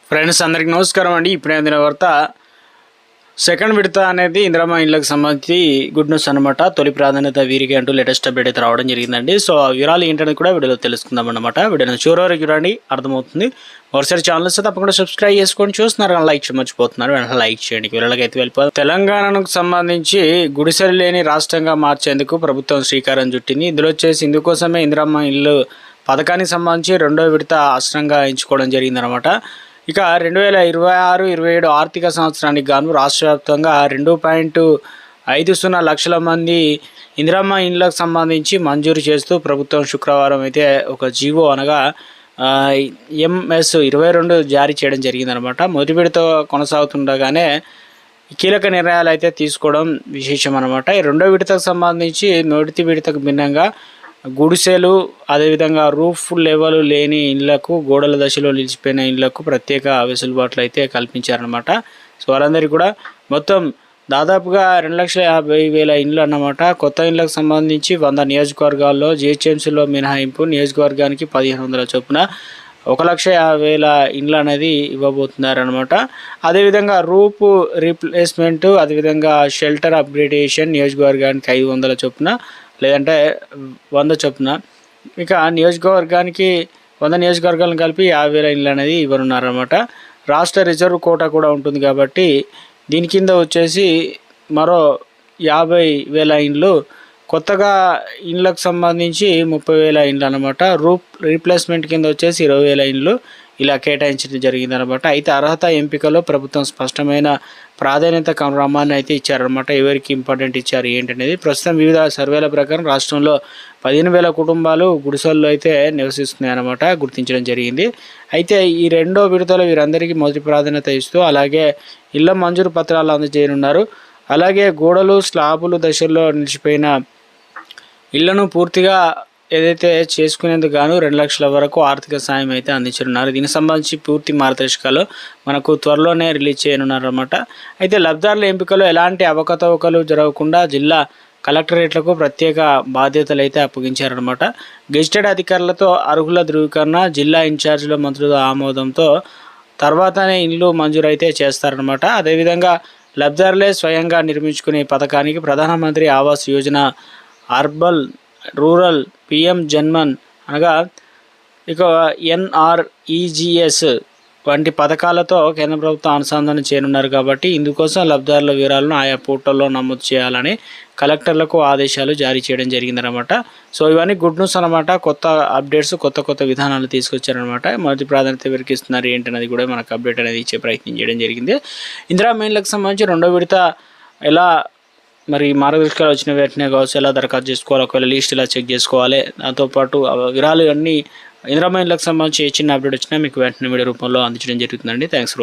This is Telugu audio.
ఫ్రెండ్స్ అందరికీ నమస్కారం అండి. ఇప్పుడే అందిన వార్త సెకండ్ విడత అనేది ఇందిరమ్మ ఇళ్ళకి సంబంధించి గుడ్ న్యూస్ అనమాట. తొలి ప్రాధాన్యత వీరికి అంటూ లేటెస్ట్ అప్డేట్ అయితే రావడం జరిగిందండి. సో ఆ వివరాలు ఏంటనేది కూడా వీడియోలో తెలుసుకుందాం అనమాట. వీడియోని చివరి వరకు చూడండి, అర్థమవుతుంది. ఒకసారి ఛానల్ వస్తే తప్పకుండా సబ్స్క్రైబ్ చేసుకొని చూస్తున్నారు కానీ లైక్ మర్చిపోతున్నారు, వెంటనే లైక్ చేయండి. వివరాలకి అయితే వెళ్ళిపోతాం. తెలంగాణకు సంబంధించి గుడిసెలు లేని రాష్ట్రంగా మార్చేందుకు ప్రభుత్వం శ్రీకారం చుట్టింది. ఇందులో వచ్చేసి ఇందుకోసమే ఇందిరమ్మ ఇల్లు పథకానికి సంబంధించి రెండో విడత ఆశ్రయంగా ఎంచుకోవడం జరిగిందనమాట. ఇక 2026-27 ఆర్థిక సంవత్సరానికి గాను రాష్ట్ర వ్యాప్తంగా 2.50 లక్షల మంది ఇందిరమ్మ ఇండ్లకు సంబంధించి మంజూరు చేస్తూ ప్రభుత్వం శుక్రవారం అయితే ఒక జీవో అనగా MS 22 జారీ చేయడం జరిగిందనమాట. మొదటి విడత కొనసాగుతుండగానే కీలక నిర్ణయాలు అయితే తీసుకోవడం విశేషం అనమాట. ఈ రెండో విడతకు సంబంధించి మొదటి విడతకు భిన్నంగా గుడిసెలు, అదేవిధంగా రూఫ్ లెవెల్ లేని ఇళ్లకు, గోడల దశలో నిలిచిపోయిన ఇళ్లకు ప్రత్యేక వెసులుబాట్లు అయితే కల్పించారనమాట. సో వారందరికీ కూడా మొత్తం దాదాపుగా 2,50,000 ఇండ్లు అన్నమాట. కొత్త ఇళ్లకు సంబంధించి 100 నియోజకవర్గాల్లో GHMCలో మినహాయింపు, నియోజకవర్గానికి 1,500 చొప్పున 1,50,000 ఇండ్లు అనేది ఇవ్వబోతున్నారనమాట. అదేవిధంగా రూప్ రీప్లేస్మెంట్, అదేవిధంగా షెల్టర్ అప్గ్రేడేషన్ నియోజకవర్గానికి 500 చొప్పున, లేదంటే 100 చొప్పున. ఇక నియోజకవర్గానికి 100 నియోజకవర్గాలను కలిపి 50,000 ఇండ్లు అనేది ఇవ్వనున్నారనమాట. రాష్ట్ర రిజర్వ్ కోటా కూడా ఉంటుంది కాబట్టి దీని కింద వచ్చేసి మరో 50,000 ఇండ్లు, కొత్తగా ఇండ్లకు సంబంధించి 30,000 ఇండ్లు అనమాట. రూప్ రీప్లేస్మెంట్ కింద వచ్చేసి 20,000 ఇండ్లు ఇలా కేటాయించడం జరిగిందనమాట. అయితే అర్హత ఎంపికలో ప్రభుత్వం స్పష్టమైన ప్రాధాన్యత క్రమాన్ని అయితే ఇచ్చారనమాట. ఎవరికి ఇంపార్టెంట్ ఇచ్చారు ఏంటనేది ప్రస్తుతం వివిధ సర్వేల ప్రకారం రాష్ట్రంలో 15,000 కుటుంబాలు గుడిసెల్లో అయితే నివసిస్తున్నాయి అన్నమాట, గుర్తించడం జరిగింది. అయితే ఈ రెండో విడతలో వీరందరికీ మొదటి ప్రాధాన్యత ఇస్తూ అలాగే ఇళ్ల మంజూరు పత్రాలు అందజేయనున్నారు. అలాగే గోడలు, స్లాబులు దశల్లో నిలిచిపోయిన ఇళ్లను పూర్తిగా ఏదైతే చేసుకునేందుకు గాను 2 లక్షల వరకు ఆర్థిక సాయం అయితే అందించనున్నారు. దీనికి సంబంధించి పూర్తి మార్గదర్శకాలు మనకు త్వరలోనే రిలీజ్ చేయనున్నారు అన్నమాట. అయితే లబ్ధిదారుల ఎంపికలో ఎలాంటి అవకతవకలు జరగకుండా జిల్లా కలెక్టరేట్లకు ప్రత్యేక బాధ్యతలు అయితే అప్పగించారనమాట. గెజిటెడ్ అధికారులతో అర్హుల ధృవీకరణ, జిల్లా ఇన్ఛార్జీల మంత్రుల ఆమోదంతో తర్వాతనే ఇండ్లు మంజూరు అయితే చేస్తారనమాట. అదేవిధంగా లబ్ధిదారులే స్వయంగా నిర్మించుకునే పథకానికి ప్రధానమంత్రి Awas Yojana, urban rural PM JANMAN అనగా ఇక NREGS వంటి పథకాలతో కేంద్ర ప్రభుత్వం అనుసంధానం చేయనున్నారు కాబట్టి ఇందుకోసం లబ్ధిదారుల వివరాలను ఆయా పోర్టల్లో నమోదు చేయాలని కలెక్టర్లకు ఆదేశాలు జారీ చేయడం జరిగిందనమాట. సో ఇవన్నీ గుడ్ న్యూస్ అనమాట. కొత్త అప్డేట్స్, కొత్త విధానాలు తీసుకొచ్చారనమాట. మొదటి ప్రాధాన్యత ఎవరికి ఇస్తున్నారు ఏంటనేది కూడా మనకు అప్డేట్ అనేది ఇచ్చే ప్రయత్నం చేయడం జరిగింది. ఇందిరమ్మ ఇళ్ళకి సంబంధించి రెండో విడత ఎలా మరి మార్గదర్శకాలు వచ్చిన వెంటనే కావచ్చు ఎలా దరఖాస్తు చేసుకోవాలి, ఒకవేళ లిస్ట్ ఇలా చెక్ చేసుకోవాలి, దాంతోపాటు వివరాలు అన్నీ ఇందిరమ్మ ఇళ్ళకి సంబంధించి ఏ చిన్న అప్డేట్ వచ్చినా మీకు వెంటనే వీడియో రూపంలో అందించడం జరుగుతుందండి. Thanks for watching.